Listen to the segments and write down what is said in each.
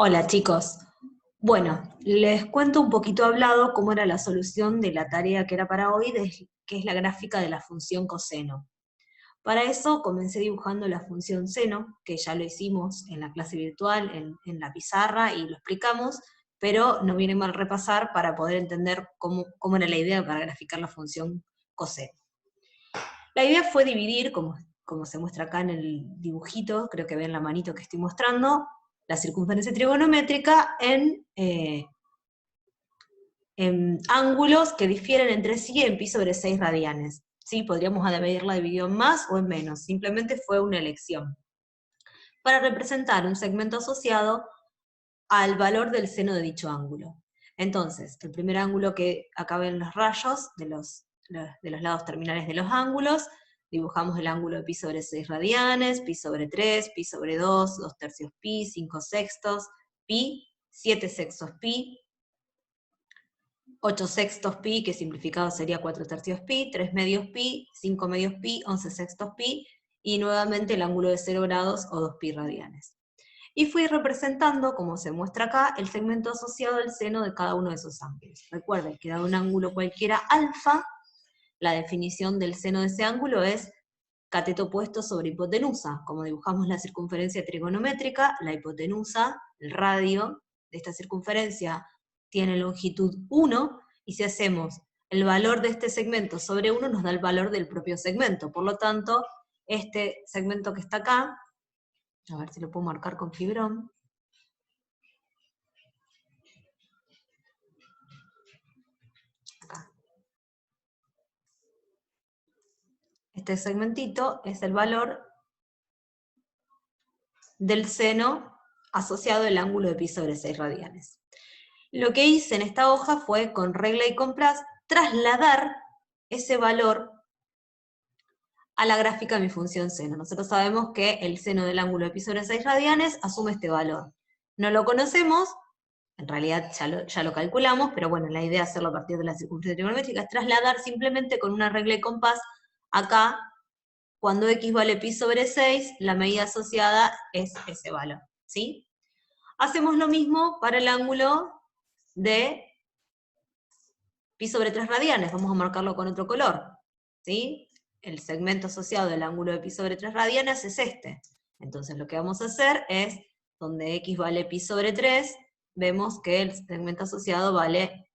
Hola chicos. Bueno, les cuento un poquito hablado cómo era la solución de la tarea que era para hoy, que es la gráfica de la función coseno. Para eso comencé dibujando la función seno, que ya lo hicimos en la clase virtual, en la pizarra, y lo explicamos, pero no viene mal repasar para poder entender cómo era la idea para graficar la función coseno. La idea fue dividir, como se muestra acá en el dibujito, creo que ven la manito que estoy mostrando, la circunferencia trigonométrica en ángulos que difieren entre sí en pi sobre 6 radianes. ¿Sí? Podríamos haberla dividido en más o en menos, simplemente fue una elección. Para representar un segmento asociado al valor del seno de dicho ángulo. Entonces, el primer ángulo que acá ven los rayos de los lados terminales de los ángulos, dibujamos el ángulo de pi sobre 6 radianes, pi sobre 3, pi sobre 2, 2 tercios pi, 5 sextos, pi, 7 sextos pi, 8 sextos pi, que simplificado sería 4 tercios pi, 3 medios pi, 5 medios pi, 11 sextos pi, y nuevamente el ángulo de 0 grados o 2 pi radianes. Y fui representando, como se muestra acá, el segmento asociado al seno de cada uno de esos ángulos. Recuerden que dado un ángulo cualquiera alfa, la definición del seno de ese ángulo es cateto opuesto sobre hipotenusa. Como dibujamos la circunferencia trigonométrica, la hipotenusa, el radio de esta circunferencia, tiene longitud 1, y si hacemos el valor de este segmento sobre 1, nos da el valor del propio segmento. Por lo tanto, este segmento que está acá, a ver si lo puedo marcar con fibrón, acá. Este segmentito es el valor del seno asociado al ángulo de pi sobre 6 radianes. Lo que hice en esta hoja fue, con regla y compás, trasladar ese valor a la gráfica de mi función seno. Nosotros sabemos que el seno del ángulo de pi sobre 6 radianes asume este valor. No lo conocemos, en realidad ya lo calculamos, pero bueno, la idea de hacerlo a partir de la circunferencia trigonométrica es trasladar simplemente con una regla y compás. Acá, cuando x vale pi sobre 6, la medida asociada es ese valor, ¿sí? Hacemos lo mismo para el ángulo de pi sobre 3 radianes, vamos a marcarlo con otro color, ¿sí? El segmento asociado del ángulo de pi sobre 3 radianes es este. Entonces lo que vamos a hacer es, donde x vale pi sobre 3, vemos que el segmento asociado vale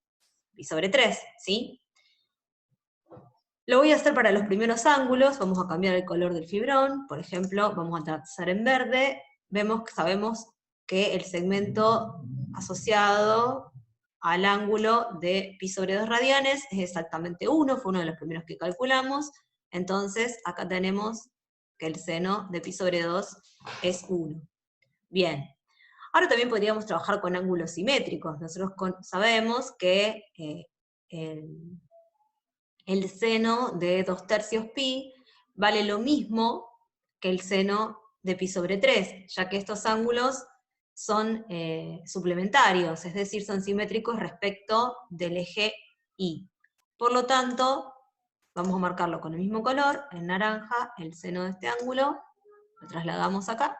pi sobre 3, ¿sí? Lo voy a hacer para los primeros ángulos, vamos a cambiar el color del fibrón, por ejemplo, vamos a trazar en verde, sabemos que el segmento asociado al ángulo de pi sobre 2 radianes es exactamente 1, fue uno de los primeros que calculamos, entonces acá tenemos que el seno de pi sobre 2 es 1. Bien, ahora también podríamos trabajar con ángulos simétricos. Nosotros sabemos que el seno de 2 tercios pi vale lo mismo que el seno de pi sobre 3, ya que estos ángulos son suplementarios, es decir, son simétricos respecto del eje Y. Por lo tanto, vamos a marcarlo con el mismo color, en naranja, el seno de este ángulo, lo trasladamos acá,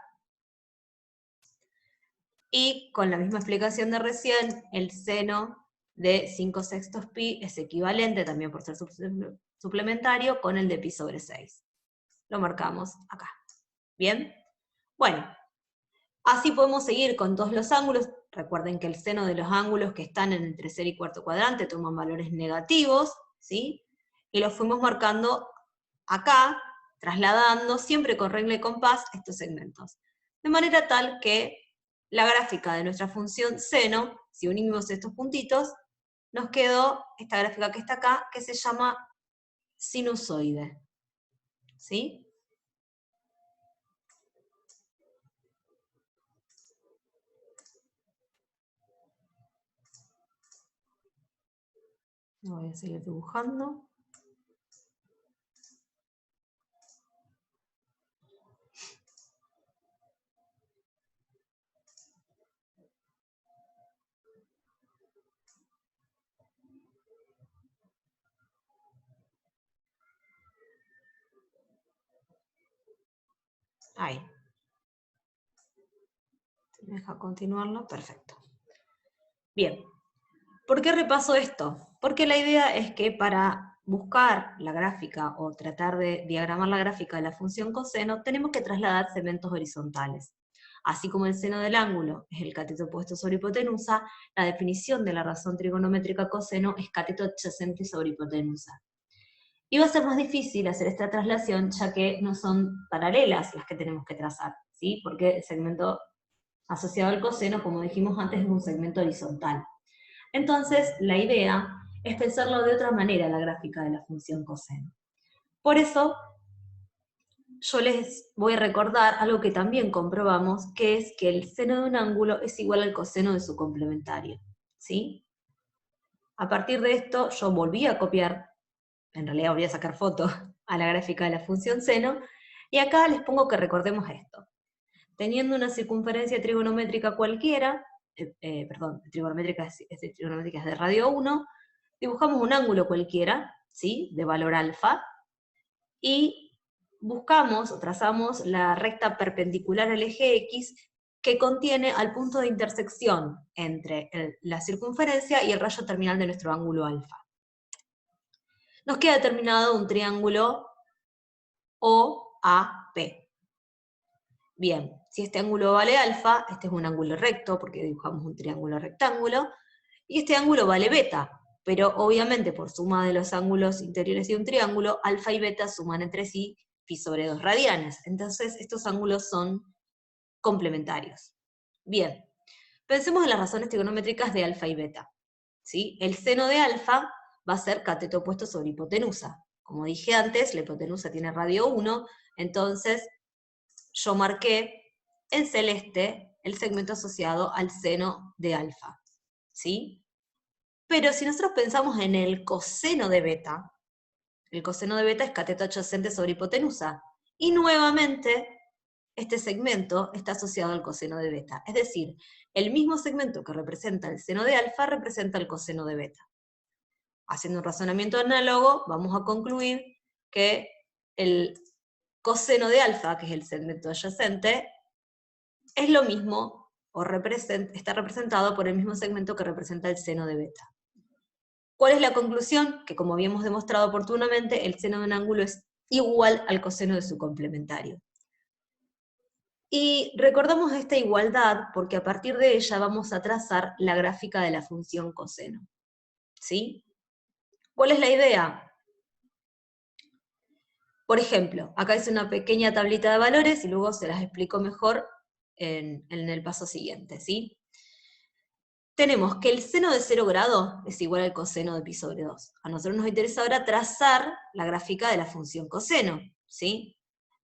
y con la misma explicación de recién, el seno de 5 sextos pi es equivalente, también por ser suplementario, con el de pi sobre 6. Lo marcamos acá. ¿Bien? Bueno, así podemos seguir con todos los ángulos. Recuerden que el seno de los ángulos que están en el tercer y cuarto cuadrante toman valores negativos, ¿sí? Y los fuimos marcando acá, trasladando siempre con regla y compás estos segmentos. De manera tal que la gráfica de nuestra función seno, si unimos estos puntitos, nos quedó esta gráfica que está acá, que se llama sinusoide. ¿Sí? Lo voy a seguir dibujando. Ahí. ¿Me deja continuarlo? Perfecto. Bien. ¿Por qué repaso esto? Porque la idea es que para buscar la gráfica o tratar de diagramar la gráfica de la función coseno, tenemos que trasladar segmentos horizontales. Así como el seno del ángulo es el cateto opuesto sobre hipotenusa, la definición de la razón trigonométrica coseno es cateto adyacente sobre hipotenusa. Y va a ser más difícil hacer esta traslación ya que no son paralelas las que tenemos que trazar, ¿sí? Porque el segmento asociado al coseno, como dijimos antes, es un segmento horizontal. Entonces, la idea es pensarlo de otra manera la gráfica de la función coseno. Por eso, yo les voy a recordar algo que también comprobamos, que es que el seno de un ángulo es igual al coseno de su complementario, ¿sí? A partir de esto, yo volví a copiar, en realidad volví a sacar foto a la gráfica de la función seno, y acá les pongo que recordemos esto. Teniendo una circunferencia trigonométrica cualquiera, trigonométrica es de radio 1, dibujamos un ángulo cualquiera, ¿sí? De valor alfa, y buscamos o trazamos la recta perpendicular al eje X que contiene al punto de intersección entre la circunferencia y el rayo terminal de nuestro ángulo alfa. Nos queda determinado un triángulo OAP. Bien, si este ángulo vale alfa, este es un ángulo recto, porque dibujamos un triángulo rectángulo, y este ángulo vale beta, pero obviamente por suma de los ángulos interiores de un triángulo, alfa y beta suman entre sí pi sobre 2 radianes. Entonces estos ángulos son complementarios. Bien, pensemos en las razones trigonométricas de alfa y beta. ¿Sí? El seno de alfa va a ser cateto opuesto sobre hipotenusa. Como dije antes, la hipotenusa tiene radio 1, entonces yo marqué en celeste el segmento asociado al seno de alfa, ¿sí? Pero si nosotros pensamos en el coseno de beta es cateto adyacente sobre hipotenusa, y nuevamente este segmento está asociado al coseno de beta. Es decir, el mismo segmento que representa el seno de alfa representa el coseno de beta. Haciendo un razonamiento análogo, vamos a concluir que el coseno de alfa, que es el segmento adyacente, es lo mismo, o está representado por el mismo segmento que representa el seno de beta. ¿Cuál es la conclusión? Que como habíamos demostrado oportunamente, el seno de un ángulo es igual al coseno de su complementario. Y recordamos esta igualdad porque a partir de ella vamos a trazar la gráfica de la función coseno. ¿Sí? ¿Cuál es la idea? Por ejemplo, acá hice una pequeña tablita de valores y luego se las explico mejor en el paso siguiente, ¿sí? Tenemos que el seno de 0 grado es igual al coseno de pi sobre 2. A nosotros nos interesa ahora trazar la gráfica de la función coseno, ¿sí?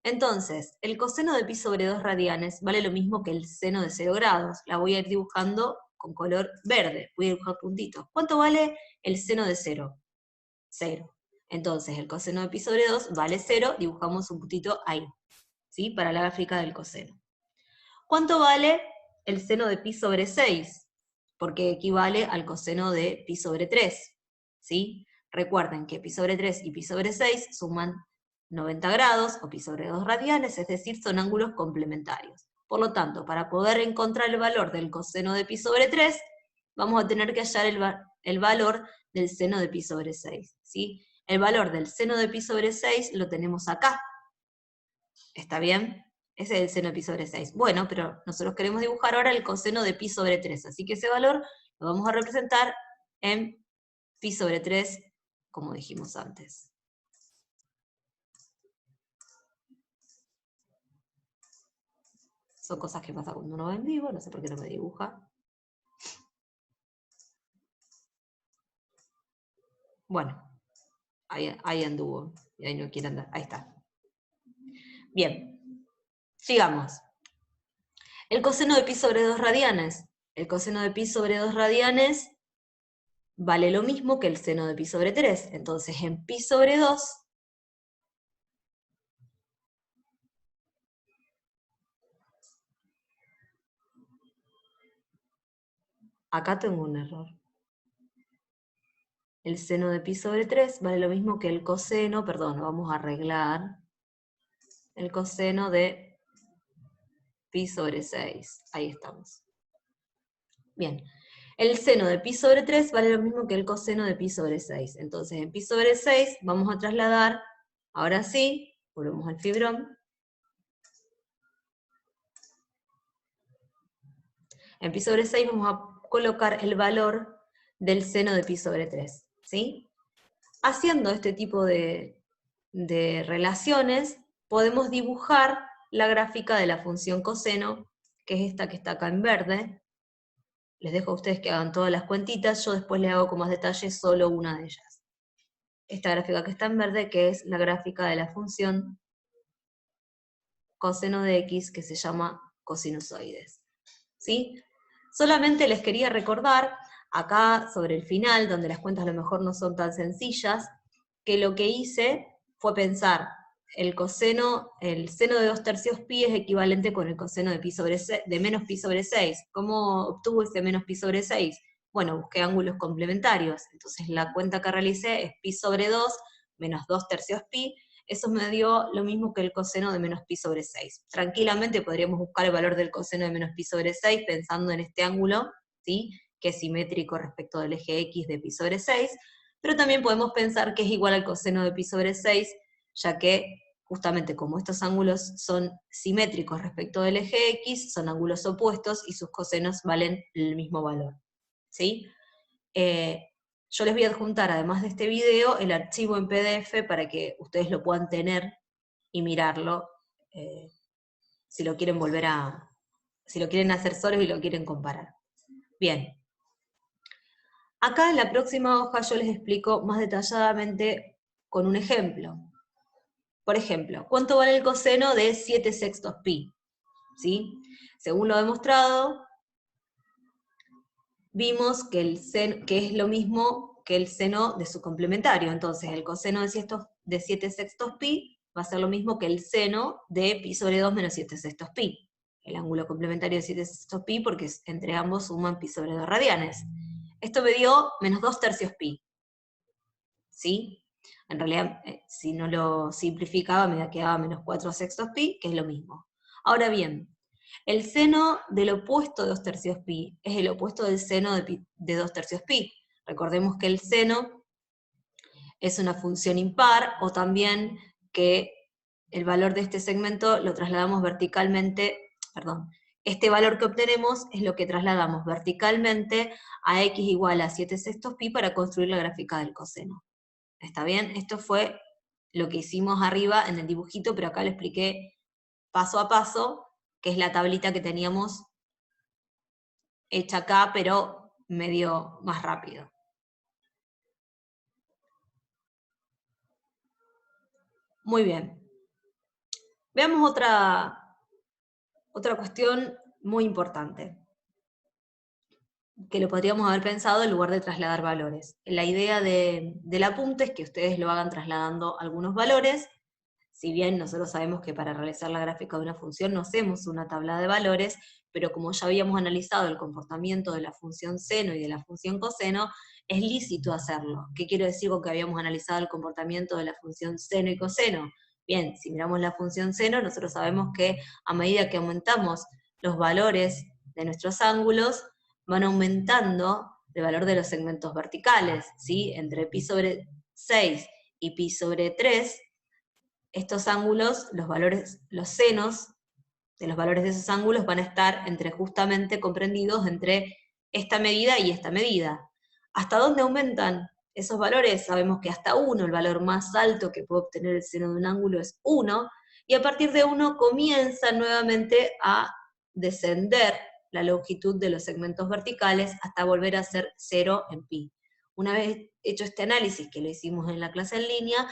Entonces, el coseno de pi sobre 2 radianes vale lo mismo que el seno de 0 grados. La voy a ir dibujando con color verde, voy a dibujar puntitos. ¿Cuánto vale el seno de 0? 0. Entonces, el coseno de pi sobre 2 vale 0, dibujamos un puntito ahí, ¿sí? Para la gráfica del coseno. ¿Cuánto vale el seno de pi sobre 6? Porque equivale al coseno de pi sobre 3, ¿sí? Recuerden que pi sobre 3 y pi sobre 6 suman 90 grados, o pi sobre 2 radianes, es decir, son ángulos complementarios. Por lo tanto, para poder encontrar el valor del coseno de pi sobre 3, vamos a tener que hallar el valor del seno de pi sobre 6, ¿sí? El valor del seno de pi sobre 6 lo tenemos acá. ¿Está bien? Ese es el seno de pi sobre 6. Bueno, pero nosotros queremos dibujar ahora el coseno de pi sobre 3, así que ese valor lo vamos a representar en pi sobre 3, como dijimos antes. Son cosas que pasan cuando uno va en vivo, no sé por qué no me dibuja. Bueno, ahí anduvo, y ahí no quiere andar, ahí está. Bien, sigamos. El coseno de pi sobre 2 radianes. El coseno de pi sobre 2 radianes vale lo mismo que el seno de pi sobre 3. Entonces, en pi sobre 2, acá tengo un error. El seno de pi sobre 3 vale lo mismo que el coseno, perdón, vamos a arreglar, el coseno de pi sobre 6. Ahí estamos. Bien. El seno de pi sobre 3 vale lo mismo que el coseno de pi sobre 6. Entonces, en pi sobre 6 vamos a trasladar, ahora sí, volvemos al fibrón. En pi sobre 6 vamos a colocar el valor del seno de pi sobre 3, ¿sí? Haciendo este tipo de relaciones, podemos dibujar la gráfica de la función coseno, que es esta que está acá en verde. Les dejo a ustedes que hagan todas las cuentitas, yo después les hago con más detalle solo una de ellas. Esta gráfica que está en verde, que es la gráfica de la función coseno de x, que se llama cosinusoides. ¿Sí? Solamente les quería recordar, acá sobre el final, donde las cuentas a lo mejor no son tan sencillas, que lo que hice fue pensar, el seno de 2/3 pi es equivalente con el coseno de pi sobre de menos pi sobre 6. ¿Cómo obtuvo ese menos pi sobre 6? Bueno, busqué ángulos complementarios, entonces la cuenta que realicé es pi sobre 2 menos 2/3 pi, eso me dio lo mismo que el coseno de menos pi sobre 6. Tranquilamente podríamos buscar el valor del coseno de menos pi sobre 6 pensando en este ángulo, ¿sí? Que es simétrico respecto del eje X de pi sobre 6, pero también podemos pensar que es igual al coseno de pi sobre 6, ya que justamente como estos ángulos son simétricos respecto del eje X, son ángulos opuestos y sus cosenos valen el mismo valor. ¿Sí? Yo les voy a adjuntar, además de este video, el archivo en PDF para que ustedes lo puedan tener y mirarlo, si lo quieren si lo quieren hacer solos y lo quieren comparar. Bien. Acá en la próxima hoja yo les explico más detalladamente con un ejemplo. Por ejemplo, ¿cuánto vale el coseno de 7/6 pi? ¿Sí? Según lo demostrado, vimos que es lo mismo que el seno de su complementario. Entonces, el coseno de 7/6 pi va a ser lo mismo que el seno de pi sobre 2 menos 7/6 pi. El ángulo complementario de 7/6 pi, porque entre ambos suman pi sobre 2 radianes. Esto me dio menos 2/3 pi. ¿Sí? En realidad, si no lo simplificaba, me quedaba menos 4/6 pi, que es lo mismo. Ahora bien, el seno del opuesto de 2/3 pi es el opuesto del seno de 2/3 pi. Recordemos que el seno es una función impar, o también que el valor de este segmento lo trasladamos verticalmente, perdón, este valor que obtenemos es lo que trasladamos verticalmente a x igual a 7/6 pi para construir la gráfica del coseno. ¿Está bien? Esto fue lo que hicimos arriba en el dibujito, pero acá lo expliqué paso a paso, que es la tablita que teníamos hecha acá, pero medio más rápido. Muy bien. Veamos otra cuestión muy importante, que lo podríamos haber pensado en lugar de trasladar valores. La idea del apunte es que ustedes lo hagan trasladando algunos valores. Si bien nosotros sabemos que para realizar la gráfica de una función no hacemos una tabla de valores, pero como ya habíamos analizado el comportamiento de la función seno y de la función coseno, es lícito hacerlo. ¿Qué quiero decir con que habíamos analizado el comportamiento de la función seno y coseno? Bien, si miramos la función seno, nosotros sabemos que a medida que aumentamos los valores de nuestros ángulos, van aumentando el valor de los segmentos verticales, ¿sí? Entre pi sobre 6 y pi sobre 3, estos ángulos, los senos de los valores de esos ángulos van a estar justamente comprendidos entre esta medida y esta medida. ¿Hasta dónde aumentan esos valores? Sabemos que hasta 1, el valor más alto que puede obtener el seno de un ángulo es 1, y a partir de 1 comienza nuevamente a descender la longitud de los segmentos verticales hasta volver a ser 0 en pi. Una vez hecho este análisis, que lo hicimos en la clase en línea,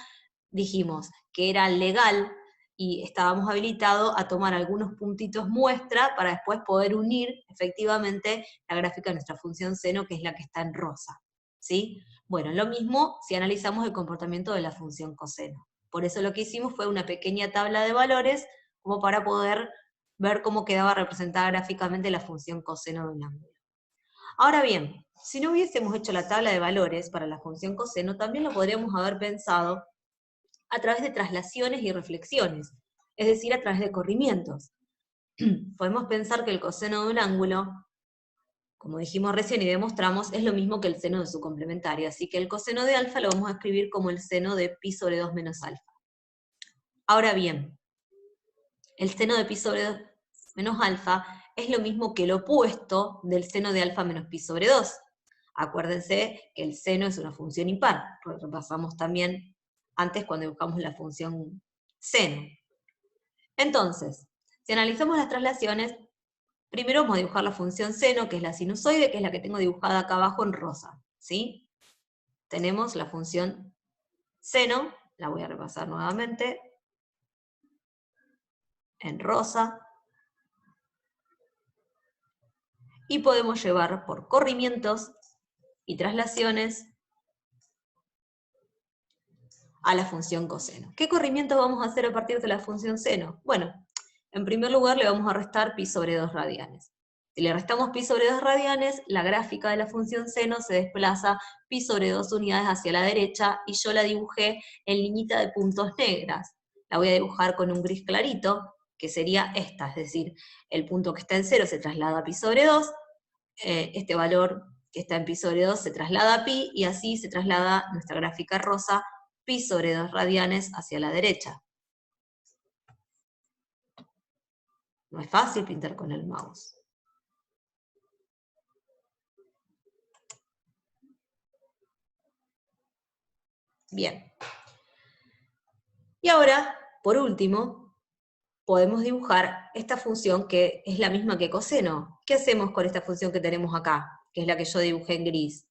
dijimos que era legal y estábamos habilitados a tomar algunos puntitos muestra para después poder unir efectivamente la gráfica de nuestra función seno, que es la que está en rosa. ¿Sí? Bueno, lo mismo si analizamos el comportamiento de la función coseno. Por eso lo que hicimos fue una pequeña tabla de valores como para poder ver cómo quedaba representada gráficamente la función coseno de un ángulo. Ahora bien, si no hubiésemos hecho la tabla de valores para la función coseno, también lo podríamos haber pensado a través de traslaciones y reflexiones, es decir, a través de corrimientos. podemos pensar que el coseno de un ángulo, como dijimos recién y demostramos, es lo mismo que el seno de su complementario. Así que el coseno de alfa lo vamos a escribir como el seno de pi sobre 2 menos alfa. Ahora bien, el seno de pi sobre 2 menos alfa es lo mismo que el opuesto del seno de alfa menos pi sobre 2. Acuérdense que el seno es una función impar. Lo repasamos también antes cuando buscamos la función seno. Entonces, si analizamos las traslaciones, primero vamos a dibujar la función seno, que es la sinusoide, que es la que tengo dibujada acá abajo en rosa, ¿sí? Tenemos la función seno, la voy a repasar nuevamente, en rosa, y podemos llevar por corrimientos y traslaciones a la función coseno. ¿Qué corrimientos vamos a hacer a partir de la función seno? Bueno, en primer lugar le vamos a restar pi sobre 2 radianes. Si le restamos pi sobre 2 radianes, la gráfica de la función seno se desplaza pi sobre 2 unidades hacia la derecha, y yo la dibujé en liñita de puntos negras. La voy a dibujar con un gris clarito, que sería esta, es decir, el punto que está en 0 se traslada a pi sobre 2, este valor que está en pi sobre 2 se traslada a pi, y así se traslada nuestra gráfica rosa pi sobre 2 radianes hacia la derecha. No es fácil pintar con el mouse. Bien. Y ahora, por último, podemos dibujar esta función que es la misma que coseno. ¿Qué hacemos con esta función que tenemos acá? Que es la que yo dibujé en gris.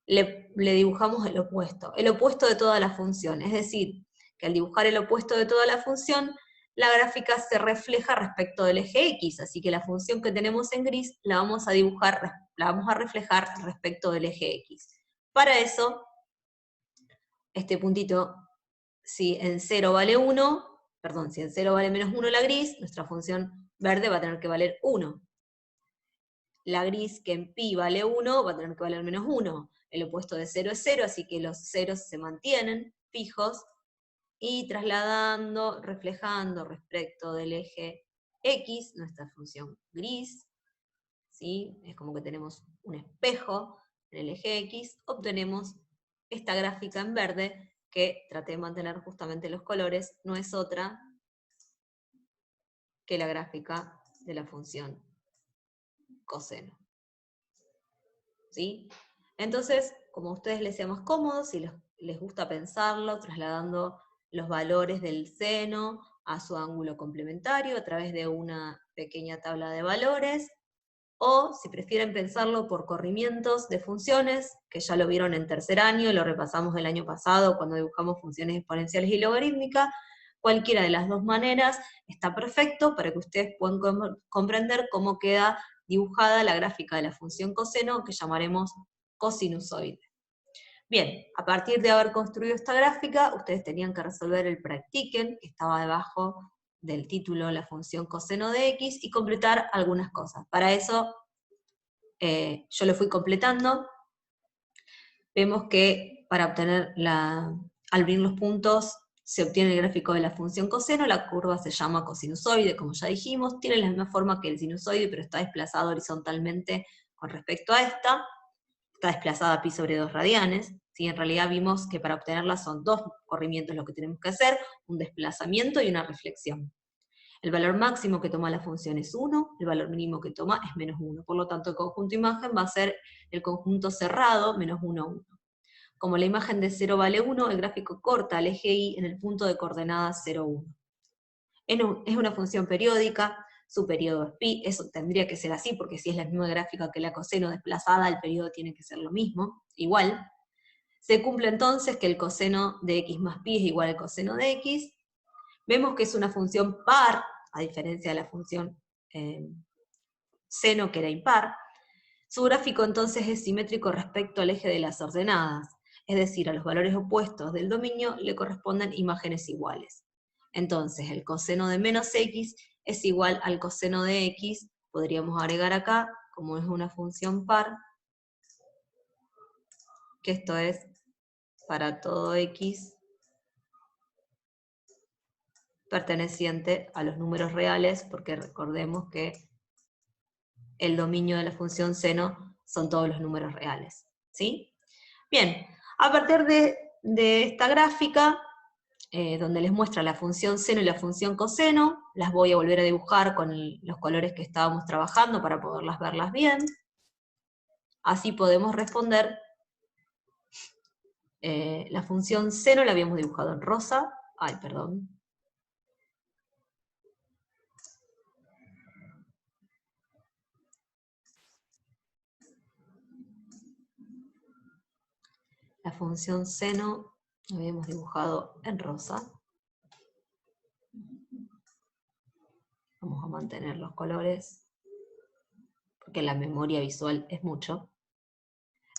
Le dibujamos el opuesto de toda la función. Es decir, que al dibujar el opuesto de toda la función, la gráfica se refleja respecto del eje X, así que la función que tenemos en gris la vamos a dibujar, la vamos a reflejar respecto del eje X. Para eso, este puntito, si en 0 vale 1, perdón, si en 0 vale menos 1 la gris, nuestra función verde va a tener que valer 1. La gris, que en pi vale 1, va a tener que valer menos 1. El opuesto de 0 es 0, así que los ceros se mantienen fijos, y trasladando, reflejando respecto del eje X, nuestra función gris, ¿sí? Es como que tenemos un espejo en el eje X, obtenemos esta gráfica en verde, que traté de mantener justamente los colores, no es otra que la gráfica de la función coseno. ¿Sí? Entonces, como a ustedes les sea más cómodo, si les gusta pensarlo, trasladando los valores del seno a su ángulo complementario a través de una pequeña tabla de valores, o si prefieren pensarlo por corrimientos de funciones, que ya lo vieron en tercer año, lo repasamos el año pasado cuando dibujamos funciones exponenciales y logarítmicas, cualquiera de las dos maneras está perfecto para que ustedes puedan comprender cómo queda dibujada la gráfica de la función coseno, que llamaremos cosinusoide. Bien, a partir de haber construido esta gráfica, ustedes tenían que resolver el practiquen, que estaba debajo del título, la función coseno de x, y completar algunas cosas. Para eso, yo lo fui completando. Vemos que para obtener al abrir los puntos, se obtiene el gráfico de la función coseno, la curva se llama cosinusoide, como ya dijimos, tiene la misma forma que el sinusoide, pero está desplazada horizontalmente con respecto a esta, está desplazada a pi sobre 2 radianes, ¿sí? En realidad vimos que para obtenerla son dos corrimientos lo que tenemos que hacer, un desplazamiento y una reflexión. El valor máximo que toma la función es 1, el valor mínimo que toma es menos 1, por lo tanto el conjunto imagen va a ser el conjunto cerrado menos 1, 1. Como la imagen de 0 vale 1, el gráfico corta al eje Y en el punto de coordenadas 0, 1. Es una función periódica, su periodo es pi, eso tendría que ser así, porque si es la misma gráfica que la coseno desplazada, el periodo tiene que ser lo mismo, igual. Se cumple entonces que el coseno de x más pi es igual al coseno de x. Vemos que es una función par, a diferencia de la función seno, que era impar. Su gráfico entonces es simétrico respecto al eje de las ordenadas, es decir, a los valores opuestos del dominio le corresponden imágenes iguales. Entonces, el coseno de menos x es igual al coseno de x, podríamos agregar acá, como es una función par, que esto es para todo x perteneciente a los números reales, porque recordemos que el dominio de la función seno son todos los números reales, ¿sí? Bien, a partir de esta gráfica, donde les muestra la función seno y la función coseno, las voy a volver a dibujar con los colores que estábamos trabajando para poderlas verlas bien. Así podemos responder. La función seno la habíamos dibujado en rosa. Ay, perdón. La función seno la habíamos dibujado en rosa. Vamos a mantener los colores, porque la memoria visual es mucho.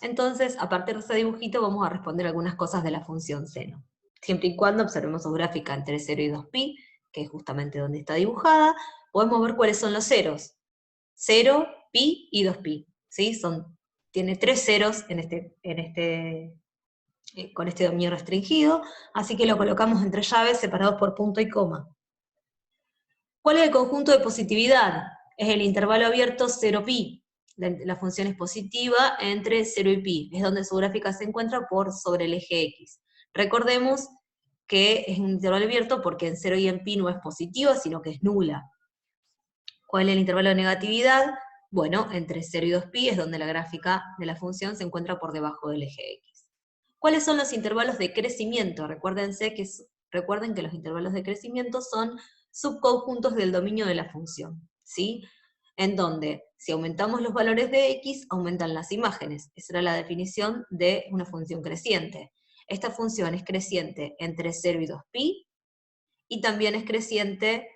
Entonces, a partir de ese dibujito vamos a responder algunas cosas de la función seno. Siempre y cuando observemos su gráfica entre 0 y 2pi, que es justamente donde está dibujada, podemos ver cuáles son los ceros. 0, pi y 2pi. ¿Sí? Tiene 3 ceros con este dominio restringido, así que lo colocamos entre llaves separados por punto y coma. ¿Cuál es el conjunto de positividad? Es el intervalo abierto 0pi. La función es positiva entre 0 y pi. Es donde su gráfica se encuentra por sobre el eje X. Recordemos que es un intervalo abierto porque en 0 y en pi no es positiva, sino que es nula. ¿Cuál es el intervalo de negatividad? Bueno, entre 0 y 2pi es donde la gráfica de la función se encuentra por debajo del eje X. ¿Cuáles son los intervalos de crecimiento? Recuerden que los intervalos de crecimiento son subconjuntos del dominio de la función, ¿sí? En donde, si aumentamos los valores de x, aumentan las imágenes. Esa era la definición de una función creciente. Esta función es creciente entre 0 y 2pi, y también es creciente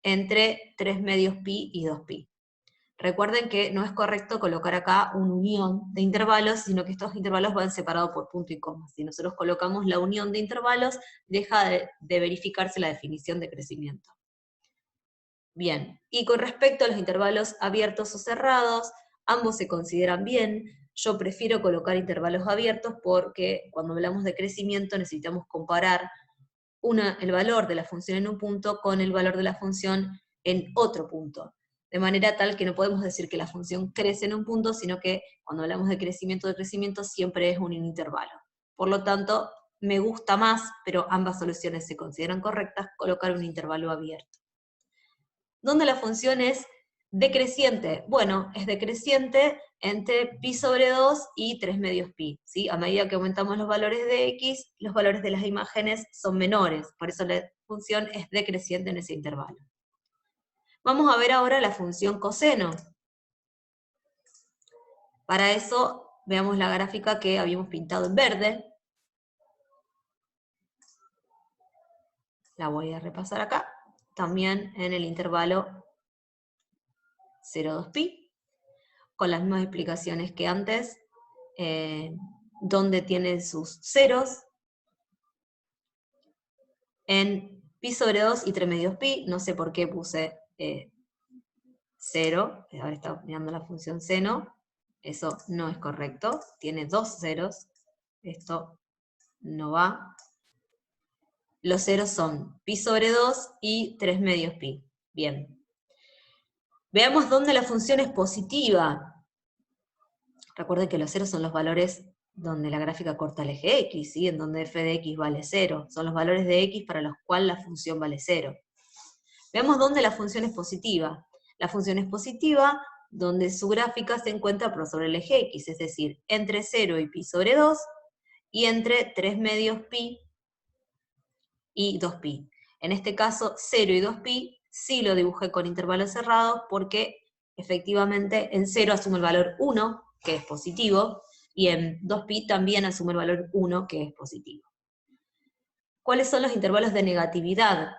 entre 3 medios pi y 2pi. Recuerden que no es correcto colocar acá una unión de intervalos, sino que estos intervalos van separados por punto y coma. Si nosotros colocamos la unión de intervalos, deja de verificarse la definición de crecimiento. Bien, y con respecto a los intervalos abiertos o cerrados, ambos se consideran bien. Yo prefiero colocar intervalos abiertos porque cuando hablamos de crecimiento necesitamos comparar el valor de la función en un punto con el valor de la función en otro punto. De manera tal que no podemos decir que la función crece en un punto, sino que cuando hablamos de crecimiento siempre es un intervalo. Por lo tanto, me gusta más, pero ambas soluciones se consideran correctas, colocar un intervalo abierto. ¿Dónde la función es decreciente? Bueno, es decreciente entre pi sobre 2 y 3 medios pi, ¿sí? A medida que aumentamos los valores de x, los valores de las imágenes son menores, por eso la función es decreciente en ese intervalo. Vamos a ver ahora la función coseno. Para eso, veamos la gráfica que habíamos pintado en verde. La voy a repasar acá, también en el intervalo 0,2pi, con las mismas explicaciones que antes, donde tiene sus ceros, en pi sobre 2 y 3 medios pi, no sé por qué puse 0, ahora está mirando la función seno, eso no es correcto, tiene 2 ceros, esto no va. Los ceros son pi sobre 2 y 3 medios pi. Bien. Veamos dónde la función es positiva. Recuerden que los ceros son los valores donde la gráfica corta el eje X, ¿sí? En donde f de x vale 0. Son los valores de x para los cuales la función vale 0. Veamos dónde la función es positiva. La función es positiva donde su gráfica se encuentra por sobre el eje X, es decir, entre 0 y pi sobre 2, y entre 3 medios pi y 2pi. En este caso, 0 y 2pi sí lo dibujé con intervalos cerrados porque efectivamente en 0 asume el valor 1, que es positivo, y en 2pi también asume el valor 1, que es positivo. ¿Cuáles son los intervalos de negatividad?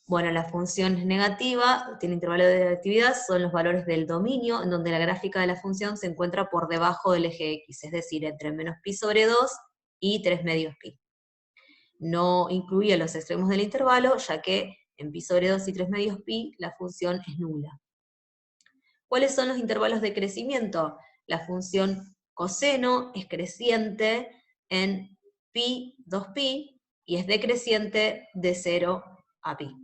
Bueno, la función es negativa, tiene intervalo de negatividad, son los valores del dominio, en donde la gráfica de la función se encuentra por debajo del eje X, es decir, entre menos pi sobre 2 y 3 medios pi. No incluía los extremos del intervalo, ya que en pi sobre 2 y 3 medios pi la función es nula. ¿Cuáles son los intervalos de crecimiento? La función coseno es creciente en pi, 2pi, y es decreciente de 0 a pi.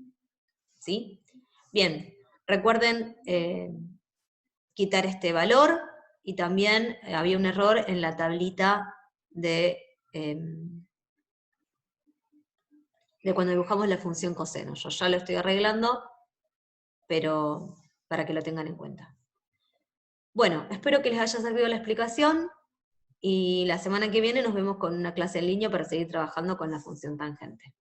¿sí? Bien, recuerden quitar este valor, y también había un error en la tablita de cuando dibujamos la función coseno. Yo ya lo estoy arreglando, pero para que lo tengan en cuenta. Bueno, espero que les haya servido la explicación, y la semana que viene nos vemos con una clase en línea para seguir trabajando con la función tangente.